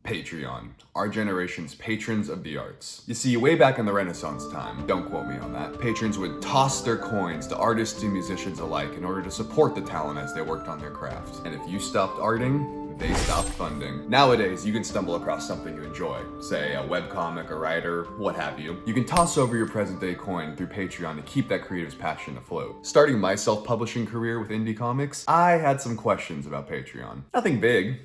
Patreon, our generation's patrons of the arts. You see, way back in the Renaissance time, don't quote me on that, patrons would toss their coins to artists and musicians alike in order to support the talent as they worked on their craft. And if you stopped arting, they stopped funding. Nowadays, you can stumble across something you enjoy, say a webcomic, a writer, what have you. You can toss over your present-day coin through Patreon to keep that creative's passion afloat. Starting my self-publishing career with indie comics, I had some questions about Patreon. Nothing big,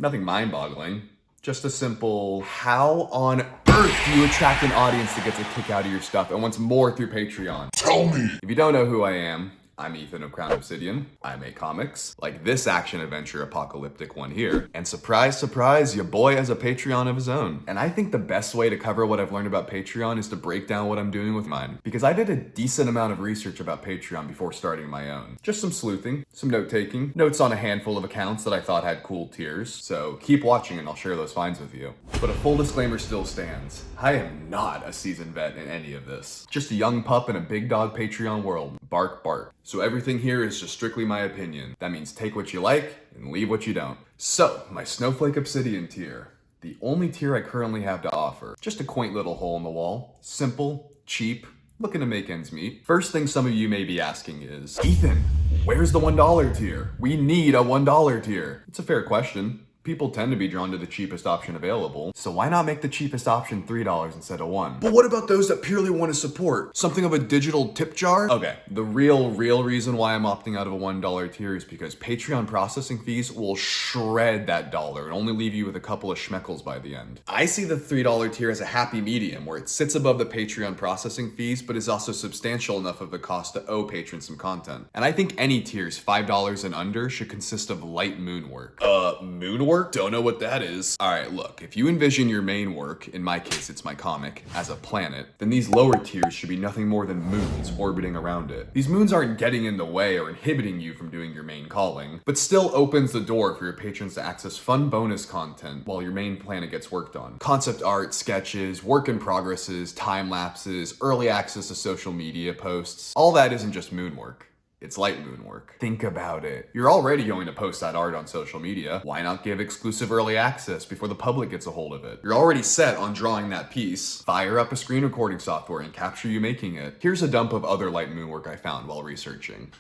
nothing mind-boggling. Just a simple, how on earth do you attract an audience that gets a kick out of your stuff and wants more through Patreon? Tell me! If you don't know who I am, I'm Ethan of Crown Obsidian. I make comics, like this action-adventure apocalyptic one here. And surprise, surprise, your boy has a Patreon of his own. And I think the best way to cover what I've learned about Patreon is to break down what I'm doing with mine. Because I did a decent amount of research about Patreon before starting my own. Just some sleuthing, some note-taking, notes on a handful of accounts that I thought had cool tiers. So keep watching and I'll share those finds with you. But a full disclaimer still stands. I am not a seasoned vet in any of this. Just a young pup in a big dog Patreon world. Bark, bark. So everything here is just strictly my opinion. That means take what you like and leave what you don't. So, my Snowflake Obsidian tier. The only tier I currently have to offer. Just a quaint little hole in the wall. Simple, cheap, looking to make ends meet. First thing some of you may be asking is, Ethan, where's the $1 tier? We need a $1 tier. It's a fair question. People tend to be drawn to the cheapest option available, so why not make the cheapest option $3 instead of $1? But what about those that purely want to support? Something of a digital tip jar? Okay, the real reason why I'm opting out of a $1 tier is because Patreon processing fees will shred that dollar and only leave you with a couple of schmeckles by the end. I see the $3 tier as a happy medium where it sits above the Patreon processing fees, but is also substantial enough of a cost to owe patrons some content. And I think any tiers $5 and under should consist of light moon work. Moon work? Don't know what that is. Alright, look, if you envision your main work, in my case it's my comic, as a planet, then these lower tiers should be nothing more than moons orbiting around it. These moons aren't getting in the way or inhibiting you from doing your main calling, but still opens the door for your patrons to access fun bonus content while your main planet gets worked on. Concept art, sketches, work in progresses, time lapses, early access to social media posts, all that isn't just moon work. It's light moon work. Think about it. You're already going to post that art on social media. Why not give exclusive early access before the public gets a hold of it? You're already set on drawing that piece. Fire up a screen recording software and capture you making it. Here's a dump of other light moon work I found while researching.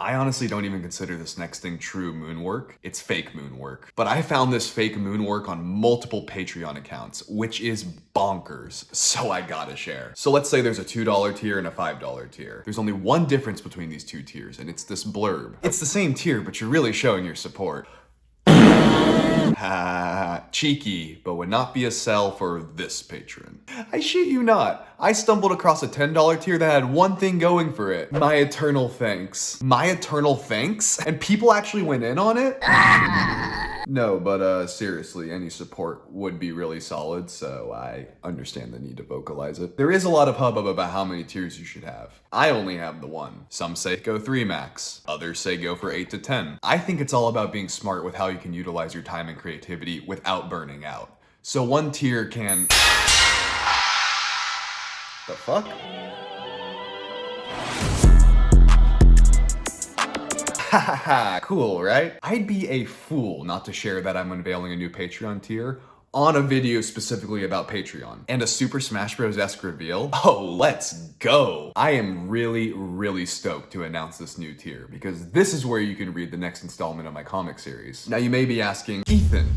I honestly don't even consider this next thing true moon work. It's fake moon work. But I found this fake moon work on multiple Patreon accounts, which is bonkers, so I gotta share. So let's say there's a $2 tier and a $5 tier. There's only one difference between these two tiers, and it's this blurb. It's the same tier, but you're really showing your support. Cheeky, but would not be a sell for this patron. I shit you not. I stumbled across a $10 tier that had one thing going for it. My eternal thanks. My eternal thanks? And people actually went in on it? No, but seriously, any support would be really solid, so I understand the need to vocalize it. There is a lot of hubbub about how many tiers you should have. I only have the one. Some say go 3 max. Others say go for 8 to 10. I think it's all about being smart with how you can utilize your time and creativity without burning out. So one tier can... The fuck? Hahaha, cool, right? I'd be a fool not to share that I'm unveiling a new Patreon tier on a video specifically about Patreon. And a Super Smash Bros.-esque reveal? Oh, let's go! I am really stoked to announce this new tier, because this is where you can read the next installment of my comic series. Now you may be asking, Ethan,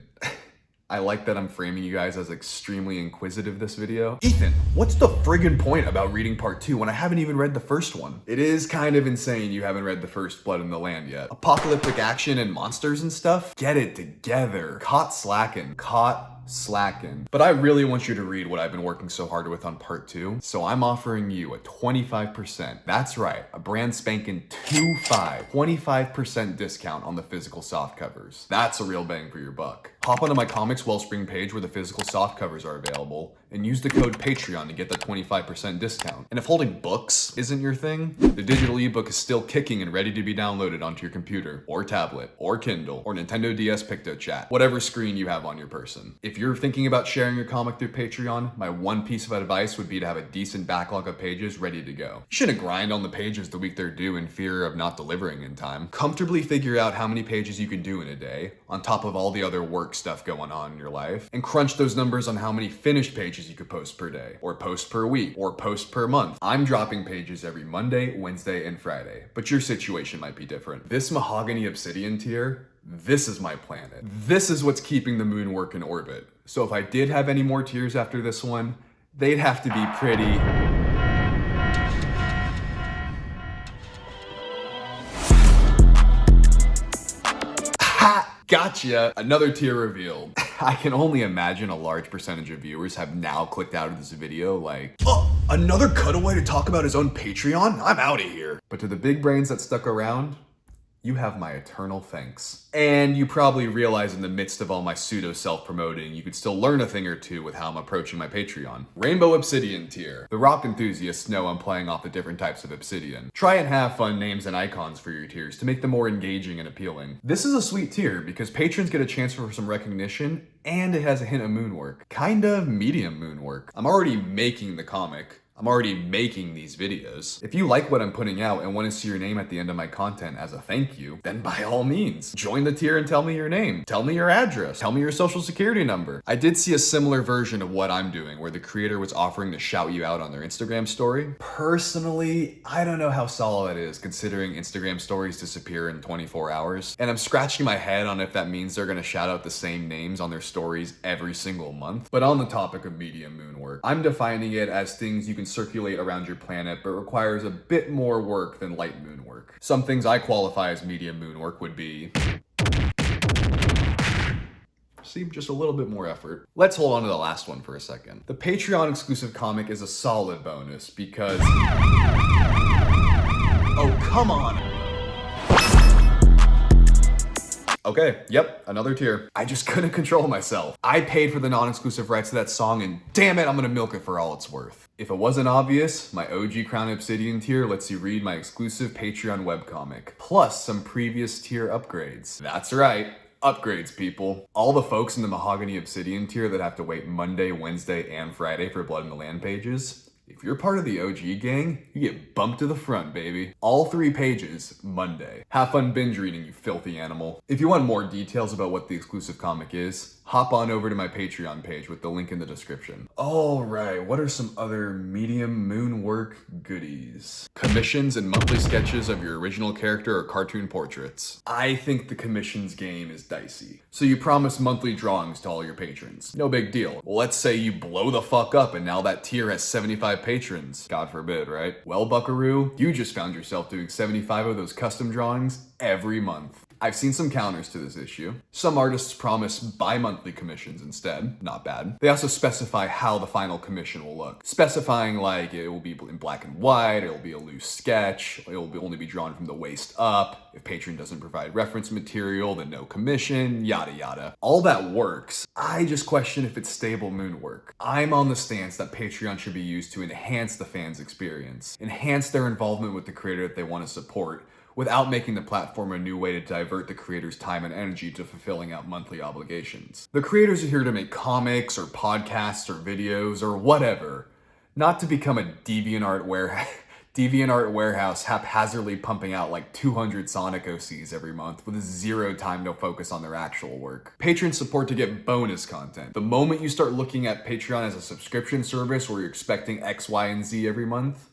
I like that I'm framing you guys as extremely inquisitive this video. Ethan, what's the friggin' point about reading part 2 when I haven't even read the first one? It is kind of insane you haven't read the first Blood in the Land yet. Apocalyptic action and monsters and stuff? Get it together. Caught slacking. But I really want you to read what I've been working so hard with on part 2, so I'm offering you a 25%, that's right, a brand spanking 25% discount on the physical soft covers. That's a real bang for your buck. Hop onto my Comics Wellspring page where the physical soft covers are available and use the code Patreon to get that 25% discount. And if holding books isn't your thing, the digital ebook is still kicking and ready to be downloaded onto your computer, or tablet, or Kindle, or Nintendo DS PictoChat, whatever screen you have on your person. If you're thinking about sharing your comic through Patreon, my one piece of advice would be to have a decent backlog of pages ready to go. You shouldn't grind on the pages the week they're due in fear of not delivering in time. Comfortably figure out how many pages you can do in a day, on top of all the other work stuff going on in your life, and crunch those numbers on how many finished pages you could post per day, or post per week, or post per month. I'm dropping pages every Monday, Wednesday, and Friday, but your situation might be different. This mahogany obsidian tier, this is my planet. This is what's keeping the moon work in orbit. So if I did have any more tiers after this one, they'd have to be pretty... Gotcha! Another tier revealed. I can only imagine a large percentage of viewers have now clicked out of this video like, oh, another cutaway to talk about his own Patreon? I'm out of here. But to the big brains that stuck around, you have my eternal thanks. And you probably realize in the midst of all my pseudo self-promoting, you could still learn a thing or two with how I'm approaching my Patreon. Rainbow Obsidian tier. The rock enthusiasts know I'm playing off the different types of obsidian. Try and have fun names and icons for your tiers to make them more engaging and appealing. This is a sweet tier because patrons get a chance for some recognition and it has a hint of moonwork. Kind of medium moonwork. I'm already making the comic. I'm already making these videos. If you like what I'm putting out and want to see your name at the end of my content as a thank you, then by all means, join the tier and tell me your name. Tell me your address. Tell me your social security number. I did see a similar version of what I'm doing where the creator was offering to shout you out on their Instagram story. Personally, I don't know how solid that is considering Instagram stories disappear in 24 hours. And I'm scratching my head on if that means they're gonna shout out the same names on their stories every single month. But on the topic of medium moonwork, I'm defining it as things you can circulate around your planet, but requires a bit more work than light moon work. Some things I qualify as medium moon work would be... See, just a little bit more effort. Let's hold on to the last one for a second. The Patreon exclusive comic is a solid bonus because... Oh, come on! Okay, yep, another tier. I just couldn't control myself. I paid for the non-exclusive rights to that song and damn it, I'm gonna milk it for all it's worth. If it wasn't obvious, my OG Crown Obsidian tier lets you read my exclusive Patreon webcomic, plus some previous tier upgrades. That's right, upgrades, people. All the folks in the Mahogany Obsidian tier that have to wait Monday, Wednesday, and Friday for Blood in the Land pages, if you're part of the OG gang, you get bumped to the front, baby. All 3 pages, Monday. Have fun binge reading, you filthy animal. If you want more details about what the exclusive comic is, hop on over to my Patreon page with the link in the description. Alright, what are some other medium moonwork goodies? Commissions and monthly sketches of your original character or cartoon portraits. I think the commissions game is dicey. So you promise monthly drawings to all your patrons. No big deal. Well, let's say you blow the fuck up and now that tier has 75 patrons. God forbid, right? Well, buckaroo, you just found yourself doing 75 of those custom drawings every month. I've seen some counters to this issue. Some artists promise bi-monthly commissions instead. Not bad. They also specify how the final commission will look. Specifying like it will be in black and white, it'll be a loose sketch, it'll only be drawn from the waist up. If patron doesn't provide reference material, then no commission, yada yada. All that works. I just question if it's stable moon work. I'm on the stance that Patreon should be used to enhance the fans' experience, enhance their involvement with the creator that they want to support, without making the platform a new way to divert the creator's time and energy to fulfilling out monthly obligations. The creators are here to make comics or podcasts or videos or whatever, not to become a DeviantArt warehouse haphazardly pumping out like 200 Sonic OCs every month with zero time to focus on their actual work. Patrons support to get bonus content. The moment you start looking at Patreon as a subscription service where you're expecting X, Y, and Z every month,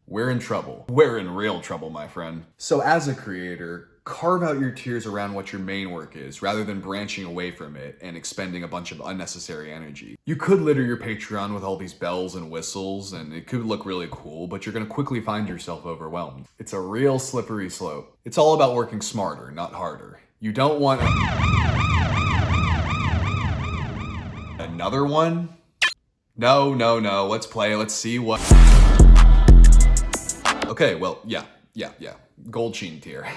we're in trouble. We're in real trouble, my friend. So as a creator, carve out your tiers around what your main work is, rather than branching away from it and expending a bunch of unnecessary energy. You could litter your Patreon with all these bells and whistles, and it could look really cool, but you're gonna quickly find yourself overwhelmed. It's a real slippery slope. It's all about working smarter, not harder. You don't want another one? No, let's play, let's see what... Okay, well, yeah. Gold Sheen tier.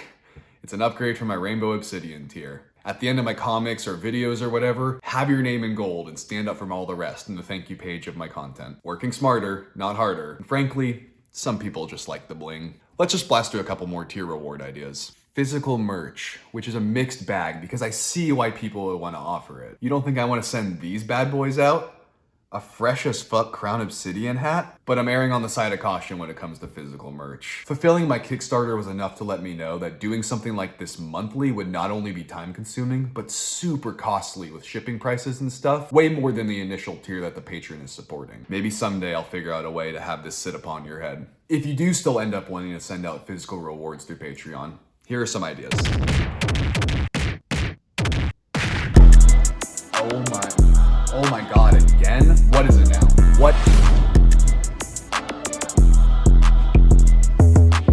It's an upgrade from my Rainbow Obsidian tier. At the end of my comics or videos or whatever, have your name in gold and stand up from all the rest in the thank you page of my content. Working smarter, not harder. And frankly, some people just like the bling. Let's just blast through a couple more tier reward ideas. Physical merch, which is a mixed bag because I see why people would want to offer it. You don't think I want to send these bad boys out? A fresh as fuck Crown Obsidian hat? But I'm erring on the side of caution when it comes to physical merch. Fulfilling my Kickstarter was enough to let me know that doing something like this monthly would not only be time consuming, but super costly with shipping prices and stuff, way more than the initial tier that the patron is supporting. Maybe someday I'll figure out a way to have this sit upon your head. If you do still end up wanting to send out physical rewards through Patreon, here are some ideas. Oh my god, again? What is it now? What?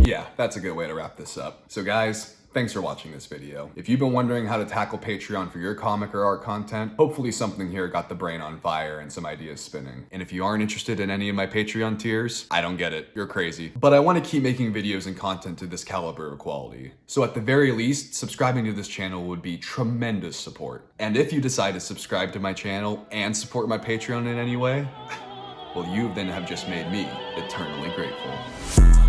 Yeah, that's a good way to wrap this up. So guys, thanks for watching this video. If you've been wondering how to tackle Patreon for your comic or art content, hopefully something here got the brain on fire and some ideas spinning. And if you aren't interested in any of my Patreon tiers, I don't get it, you're crazy. But I want to keep making videos and content to this caliber of quality. So at the very least, subscribing to this channel would be tremendous support. And if you decide to subscribe to my channel and support my Patreon in any way, well, you then have just made me eternally grateful.